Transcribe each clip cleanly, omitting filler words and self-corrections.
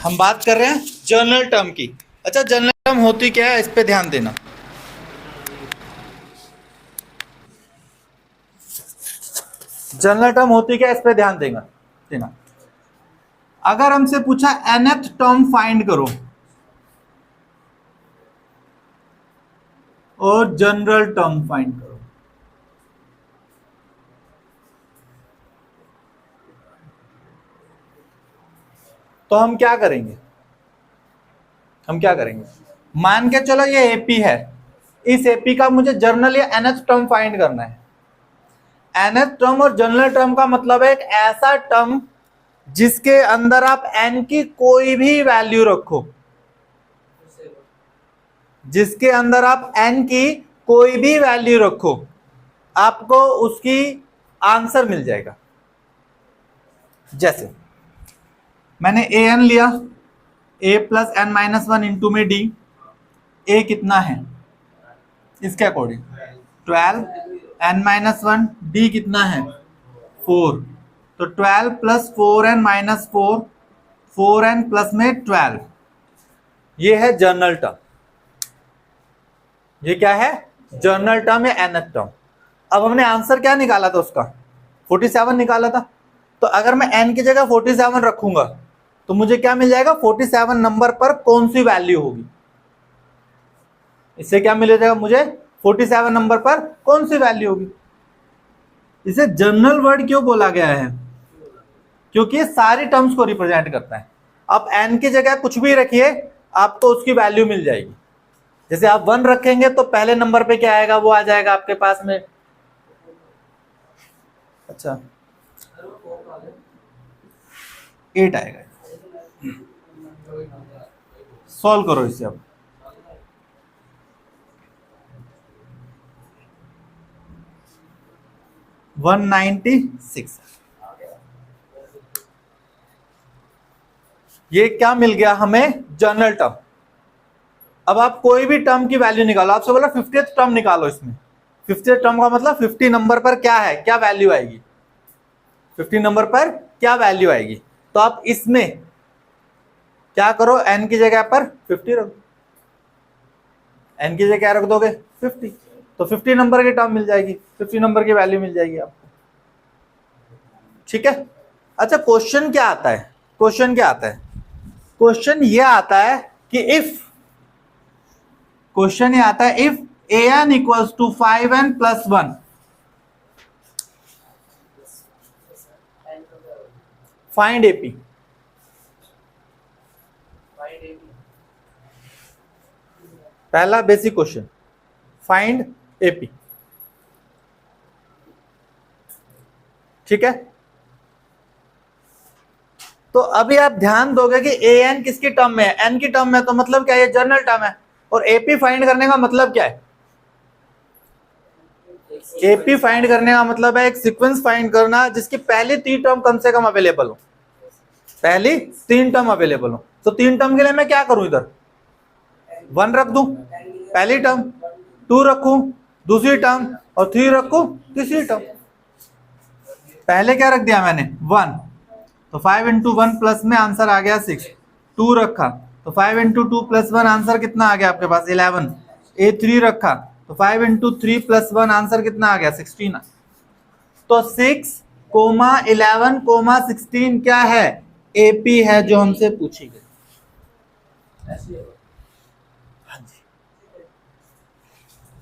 हम बात कर रहे हैं जनरल टर्म की। अच्छा, जनरल टर्म होती क्या है, इस पे ध्यान देना। जनरल टर्म होती क्या है, इस पे ध्यान देना। अगर हमसे पूछा nth टर्म फाइंड करो और जनरल टर्म फाइंड करो, तो हम क्या करेंगे? मान के चलो ये एपी है, इस एपी का मुझे जर्नल या nth टर्म फाइंड करना है। nth टर्म और जनरल टर्म का मतलब है एक ऐसा टर्म जिसके अंदर आप n की कोई भी वैल्यू रखो, जिसके अंदर आप n की कोई भी वैल्यू रखो, आपको उसकी आंसर मिल जाएगा। जैसे मैंने an लिया, a plus N minus one into में d, a कितना है इसके according 12, n minus one, d कितना है 4, तो 12 plus 4n minus 4, 4n plus में 12, ये है जनरल टर्म। ये क्या है? जनरल टर्म या nth टर्म। अब हमने आंसर क्या निकाला था उसका? 47 निकाला था। तो अगर मैं n की जगह 47 रखूंगा तो मुझे क्या मिल जाएगा? 47 नंबर पर कौन सी वैल्यू होगी? इससे क्या मिल जाएगा मुझे? 47 नंबर पर कौन सी वैल्यू होगी? इसे जनरल वर्ड क्यों बोला गया है? क्योंकि ये सारी टर्म्स को रिप्रेजेंट करता है। आप n की जगह कुछ भी रखिए, आपको उसकी वैल्यू मिल जाएगी। जैसे आप 1 रखेंगे तो पहले नंबर पे क्या आएगा वो आ जाएगा आपके पास में। अच्छा, 8 आएगा। सॉल्व करो इसे अब। वन 196। ये क्या मिल गया हमें? General term. अब आप कोई भी टर्म की वैल्यू निकालो, आपसे बोला 50th टर्म निकालो। इसमें 50th टर्म का मतलब 50 नंबर पर क्या है, क्या वैल्यू आएगी? 50 नंबर पर क्या वैल्यू आएगी? तो आप इसमें क्या करो, n की जगह पर 50 रख दो। n की जगह क्या रख दोगे? 50। तो 50 नंबर की टर्म मिल जाएगी, 50 नंबर की वैल्यू मिल जाएगी आपको। ठीक है। अच्छा, क्वेश्चन क्या आता है? क्वेश्चन ये आता है कि if an equals to 5n plus 1, find AP. पहला बेसिक क्वेश्चन, फाइंड एपी। ठीक है। तो अभी आप ध्यान दोगे कि an किसकी टर्म में है? n की टर्म में, तो मतलब क्या है? ये जनरल टर्म है। और एपी फाइंड करने का मतलब क्या है? एपी फाइंड करने का मतलब है एक सीक्वेंस फाइंड करना जिसकी पहली 3 टर्म कम से कम अवेलेबल हो। पहली 3 टर्म अवेलेबल हो। तो 3 टर्म के लिए मैं क्या करूं? इधर 1 रख दूं पहली टर्म, 2 रखूं दूसरी टर्म, और 3 रखूं तीसरी टर्म। पहले क्या रख दिया मैंने? 1, तो 5 इंटू 1 प्लस में आंसर आ गया 6। 2 रखा तो 5 इंटू 2 प्लस 1 आंसर कितना आ गया आपके पास? 11। A3 रखा तो 5 इंटू 3 प्लस 1 आंसर कितना आ गया? 16। तो 6, 11, 16 क्या है? एपी है जो हमसे पूछी गई।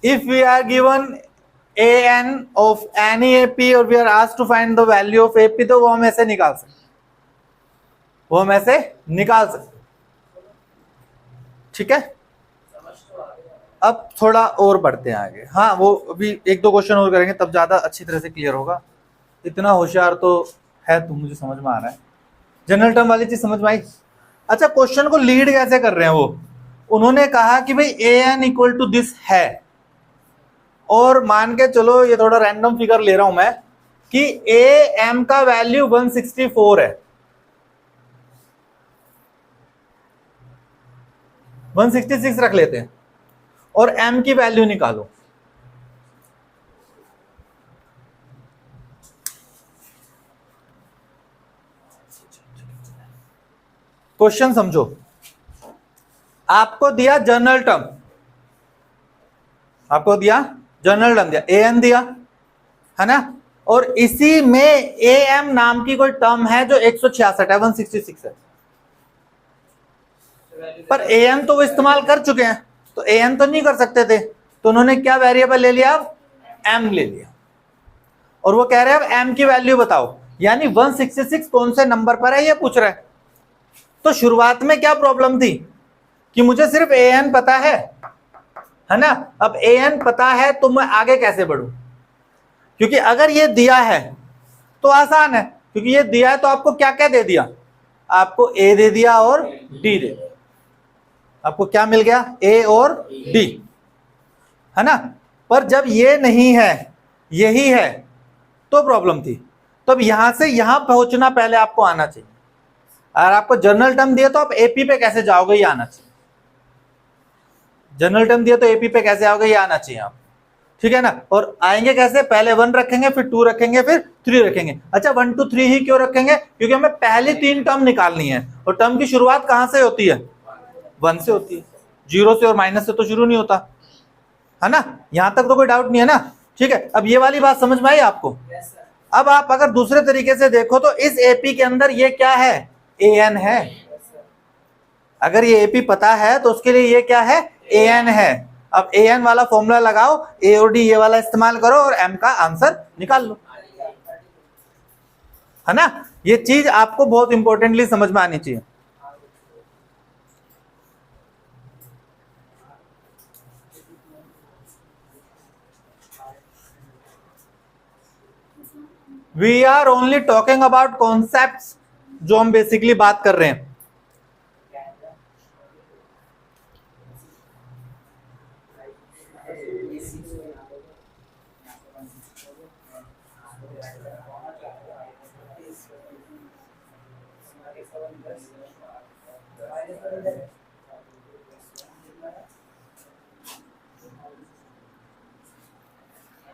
If we are given an of any AP और we are asked to find the value of AP, तो वो हम ऐसे निकाल सकते। ठीक है। अब थोड़ा और बढ़ते हैं आगे। हाँ, वो अभी 1-2 क्वेश्चन और करेंगे तब ज्यादा अच्छी तरह से क्लियर होगा। इतना होशियार तो है तुम, मुझे समझ में आ रहा है। जनरल टर्म वाली चीज समझ में आई। अच्छा, क्वेश्चन को लीड कैसे कर रहे हैं वो? उन्होंने कहा कि भाई an इक्वल टू दिस है, और मान के चलो, ये थोड़ा रैंडम फिगर ले रहा हूं मैं, कि am का वैल्यू 164 है। 166 रख लेते हैं और m की वैल्यू निकालो। क्वेश्चन समझो, आपको दिया जनरल टर्म, आपको दिया जनरल टर्म, दिया an दिया है ना, और इसी में am नाम की कोई टर्म है जो 166 है, 166 है, पर an तो वो इस्तेमाल कर चुके हैं, तो an तो नहीं कर सकते थे, तो उन्होंने क्या वेरिएबल ले लिया, अब m ले लिया, और वो कह रहे हैं अब m की वैल्यू बताओ, यानी 166 कौन से नंबर पर है ये पूछ रहा है। तो शुरुआत में क्या प्रॉब्लम थी कि मुझे सिर्फ an पता है ना, अब an पता है तो मैं आगे कैसे बढ़ूं, क्योंकि अगर ये दिया है तो आसान है, क्योंकि ये दिया है तो आपको क्या क्या दे दिया, आपको a दे दिया और d दे दिया, आपको क्या मिल गया, a और d, है ना। पर जब ये नहीं है यही है तो प्रॉब्लम थी, तो अब यहां से यहां पहुंचना पहले आपको आना चाहिए, अगर आपको जनरल टर्म दिया तो आप एपी पे कैसे जाओगे ये आना चाहिए, जनरल टर्म दिया तो एपी पे कैसे आओगे ये आना चाहिए आप, ठीक है ना। और आएंगे कैसे, पहले 1 रखेंगे, फिर 2 रखेंगे, फिर 3 रखेंगे। अच्छा 1 2 3 ही क्यों रखेंगे, क्योंकि हमें पहली 3 टर्म निकालनी है, और टर्म की शुरुआत कहां से होती है, 1 से होती है, 0 से और माइनस से तो शुरू नहीं होता, है ना। यहां तक तो कोई डाउट नहीं है ना, ठीक है। अब ये वाली बात समझ में आई आपको। अब आप अगर दूसरे तरीके से देखो तो इस एपी के अंदर ये क्या है, an है, अगर ये एपी पता है तो उसके लिए ये क्या है, an है। अब an वाला फॉर्मूला लगाओ, a और d ये वाला इस्तेमाल करो और m का आंसर निकाल लो, है ना। ये चीज आपको बहुत इंपॉर्टेंटली समझ में आनी चाहिए। We are only talking about concepts, जो हम बेसिकली बात कर रहे हैं।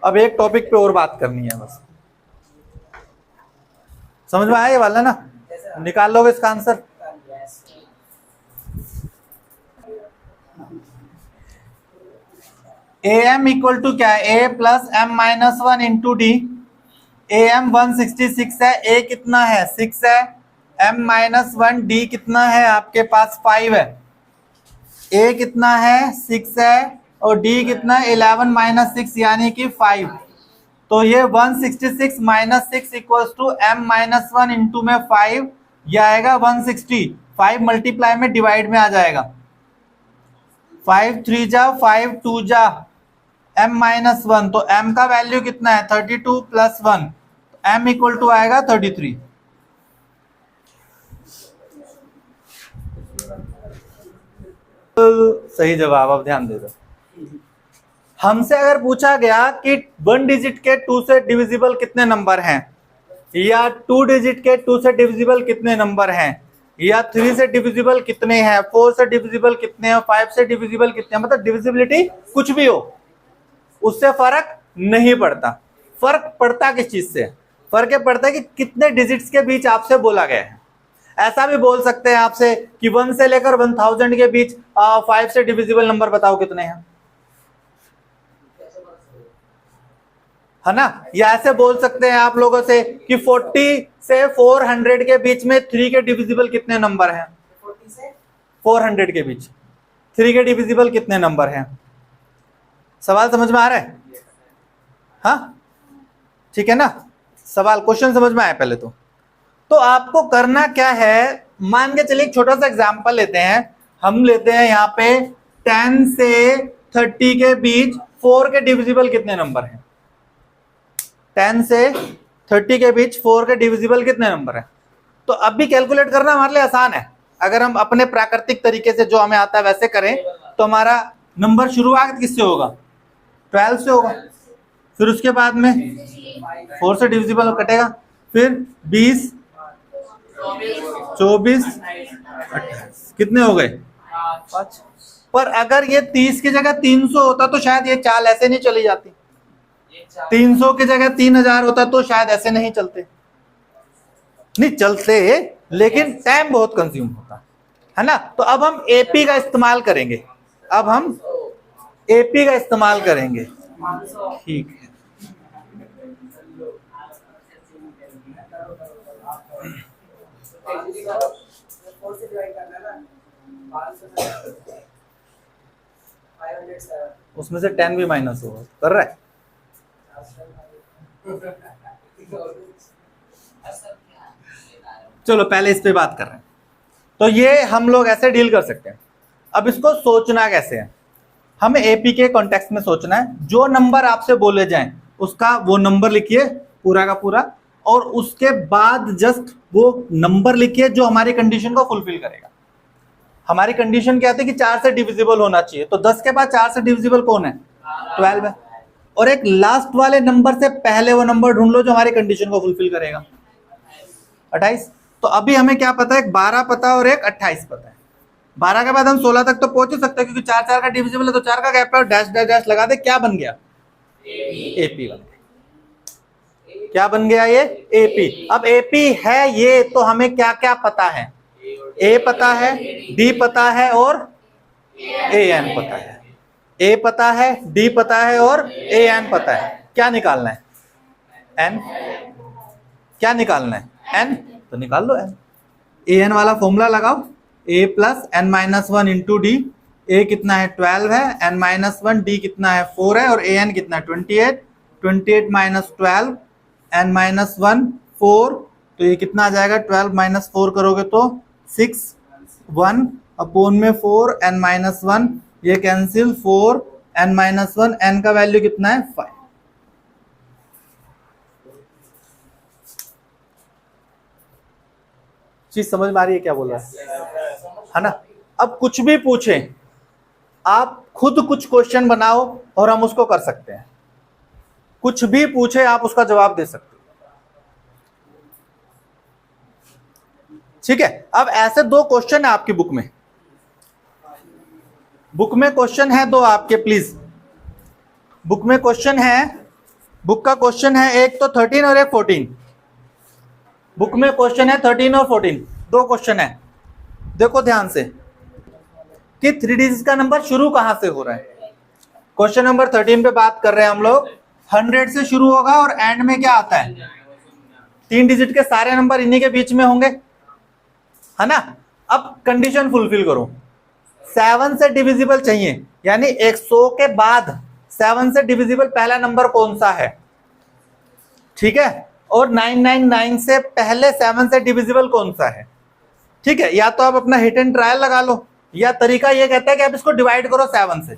अब एक टॉपिक पे और बात करनी है बस, समझ में आया ये वाला ना, निकाल लोगे इसका आंसर। am इक्वल टू क्या है, a plus m minus 1 into D. am 166 है, a कितना है 6 है, m माइनस 1 d कितना है आपके पास 5 है, a कितना है 6 है और d कितना है 11 माइनस 6 यानी कि 5। तो ये 166 minus 6 equals to m minus 1 into में 5, यह आएगा 160, 5 मल्टीप्लाई में डिवाइड में आ जाएगा, 5 3 जा 5 2 जा m माइनस 1, तो m का वैल्यू कितना है 32 प्लस 1, m इक्वल टू आएगा 33। सही जवाब, अब ध्यान दे दो। हमसे अगर पूछा गया कि 1 डिजिट के 2 से डिविजिबल कितने नंबर हैं, या 2 डिजिट के 2 से डिविजिबल कितने नंबर हैं, या 3 से डिविजिबल कितने हैं, 4 से डिविजिबल कितने हैं, 5 से डिविजिबल कितने हैं, मतलब डिविजिबिलिटी कुछ भी हो उससे फर्क नहीं पड़ता। फर्क पड़ता किस चीज से, फर्क ये पड़ता है कि कितने डिजिट्स के बीच आपसे बोला गया है। ऐसा भी बोल सकते हैं आपसे कि 1 से लेकर 1000 के बीच 5 से डिविजिबल नंबर बताओ कितने हैं, है ना। या ऐसे बोल सकते हैं आप लोगों से कि 40 से 400 के बीच में 3 के डिविजिबल कितने नंबर हैं, 40 से 400 के बीच 3 के डिविजिबल कितने नंबर हैं। सवाल समझ में आ रहा है, हाँ ठीक है ना, सवाल क्वेश्चन समझ में आया पहले तो आपको करना क्या है, मान के चलिए एक छोटा सा एग्जांपल लेते हैं, हम लेते हैं यहाँ पे 10 से 30 के बीच 4 के डिविजिबल कितने नंबर हैं, 10 से 30 के बीच 4 के डिविजिबल कितने नंबर हैं। तो अब भी कैलकुलेट करना हमारे लिए आसान है, अगर हम अपने प्राकृतिक तरीके से जो हमें आता है वैसे करें तो हमारा नंबर शुरुआत किससे होगा, 12 से होगा, फिर उसके बाद में 4 से डिविजिबल कटेगा, फिर 20 24 28 कितने हो गए 5। पर अगर ये 30 की जगह 300 होता तो शायद ये चाल ऐसे नहीं चली जाती, 300 की जगह 3000 होता तो शायद ऐसे नहीं चलते, नहीं चलते लेकिन टाइम बहुत कंज्यूम होता, है ना। तो अब हम एपी का इस्तेमाल करेंगे, अब हम एपी का इस्तेमाल करेंगे। ठीक है, उसमें से 10 भी माइनस होगा, कर रहा है। चलो पहले इस पे बात कर रहे हैं। तो ये हम लोग ऐसे डील कर सकते हैं। अब इसको सोचना कैसे है, हमें एपी के कॉन्टेक्स्ट में सोचना है। जो नंबर आपसे बोले जाएं उसका वो नंबर लिखिए पूरा का पूरा, और उसके बाद जस्ट वो नंबर लिखिए जो हमारी कंडीशन को फुलफिल करेगा। हमारी कंडीशन क्या थी कि 4 से डिविजिबल होना चाहिए, तो 10 के बाद 4 से डिविजिबल कौन है, 12 है। और एक लास्ट वाले नंबर से पहले वो नंबर ढूंढ लो जो हमारी कंडीशन को फुलफिल करेगा, 28। तो अभी हमें क्या पता है, एक 12 पता है और एक 28 पता है। 12 के बाद हम 16 तक तो पहुंच ही सकते हैं क्योंकि 4 4 का डिविजिबल है, तो 4 का गैप है और डैश डैश डैश लगा दे, क्या बन गया, एपी बन गया। क्या बन गया, ये एपी। अब एपी है ये, तो हमें क्या क्या पता है, ए पता है, डी पता है और ए एन पता है। ए पता है, डी पता है और ए एन पता है। क्या निकालना है, एन। क्या निकालना है, एन, तो निकाल लो एन। ए एन वाला फॉर्मूला लगाओ, A plus N minus 1 into D. A कितना है 12 है, एन माइनस 1, डी कितना है 4 है और ए एन कितना है 28। 28 माइनस 12, एन माइनस 1 4, तो ये कितना आ जाएगा, 12 माइनस 4 करोगे तो 6, 1 अपोन में 4, एन माइनस 1, ये कैंसिल 4, एन माइनस 1, एन का वैल्यू कितना है 5। चीज समझ में आ रही है क्या बोल रहा है ना। अब कुछ भी पूछे, आप खुद कुछ क्वेश्चन बनाओ और हम उसको कर सकते हैं। कुछ भी पूछे आप उसका जवाब दे सकते हो, ठीक है। अब ऐसे 2 क्वेश्चन है आपकी बुक में, बुक में क्वेश्चन है 2 आपके, प्लीज। बुक में क्वेश्चन है, बुक का क्वेश्चन है एक तो 13 और एक 14। बुक में क्वेश्चन है 13 और 14, 2 क्वेश्चन है। देखो ध्यान से कि 3 डिजिट का नंबर शुरू कहां से हो रहा है। क्वेश्चन नंबर 13 पे बात कर रहे हैं हम लोग, 100 से शुरू होगा और एंड में क्या आता है, 3 डिजिट के सारे नंबर इन्हीं के बीच में होंगे, है ना। अब कंडीशन फुलफिल करो, 7 से डिविजिबल चाहिए, यानी 100 के बाद 7 से डिविजिबल पहला नंबर कौन सा है, ठीक है। और 999 से पहले 7 से डिविजिबल कौन सा है, ठीक है। या तो आप अपना हिट एंड ट्रायल लगा लो, या तरीका ये कहता है कि आप इसको डिवाइड करो 7 से।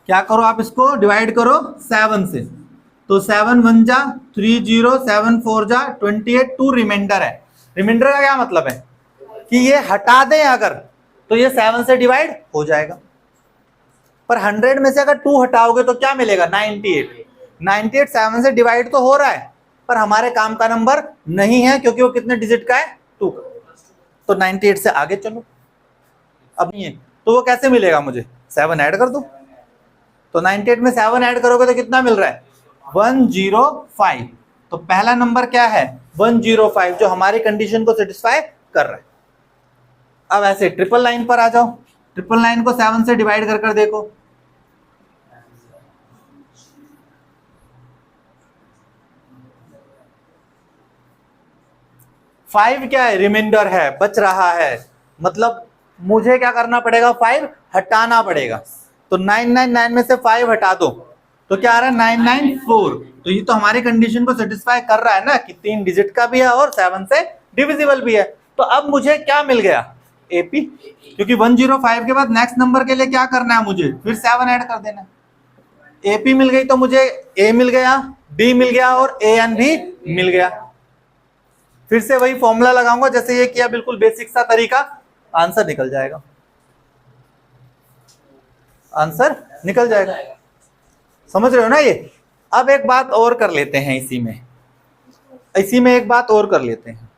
क्या करो, आप इसको डिवाइड करो 7 से, तो 7 1 जा 3 0, 7 4 जा 28, 2 रिमाइंडर है। रिमाइंडर का क्या मतलब है कि ये हटा दें अगर, तो ये 7 से डिवाइड हो जाएगा। पर 100 में से अगर 2 हटाओगे तो क्या मिलेगा, 98। 98 7 से डिवाइड तो हो रहा है, पर हमारे काम का नंबर नहीं है क्योंकि वो कितने डिजिट का है, 2 का। तो 98 से आगे चलो। अब नहीं है तो वो कैसे मिलेगा मुझे, 7 ऐड कर दो। तो 98 में 7 ऐड करोगे तो कितना मिल रहा है, 105। तो पहला नंबर क्या है, 105, जो हमारी कंडीशन को सेटिस्फाई कर रहा है। अब ऐसे 999 पर आ जाओ, 999 को 7 से डिवाइड कर देखो, फाइव क्या है, रिमाइंडर है, बच रहा है, मतलब मुझे क्या करना पड़ेगा, 5 हटाना पड़ेगा। तो 999 में से 5 हटा दो तो क्या आ रहा है, 994। तो ये तो हमारी कंडीशन को सेटिस्फाई कर रहा है ना कि 3 डिजिट का भी है और 7 से डिविजिबल भी है। तो अब मुझे क्या मिल गया, एपी, क्योंकि 105 के बाद नेक्स्ट नंबर के लिए क्या करना है, मुझे फिर 7 ऐड कर देना है। एपी मिल गई तो मुझे ए मिल गया, बी मिल गया और ए एन भी मिल गया। फिर से वही फॉर्मूला लगाऊंगा जैसे ये किया, बिल्कुल बेसिक सा तरीका, आंसर निकल जाएगा, आंसर निकल जाएगा। समझ रहे हो ना ये। अब एक बात और कर लेते हैं, इसी में एक बात और कर लेते हैं।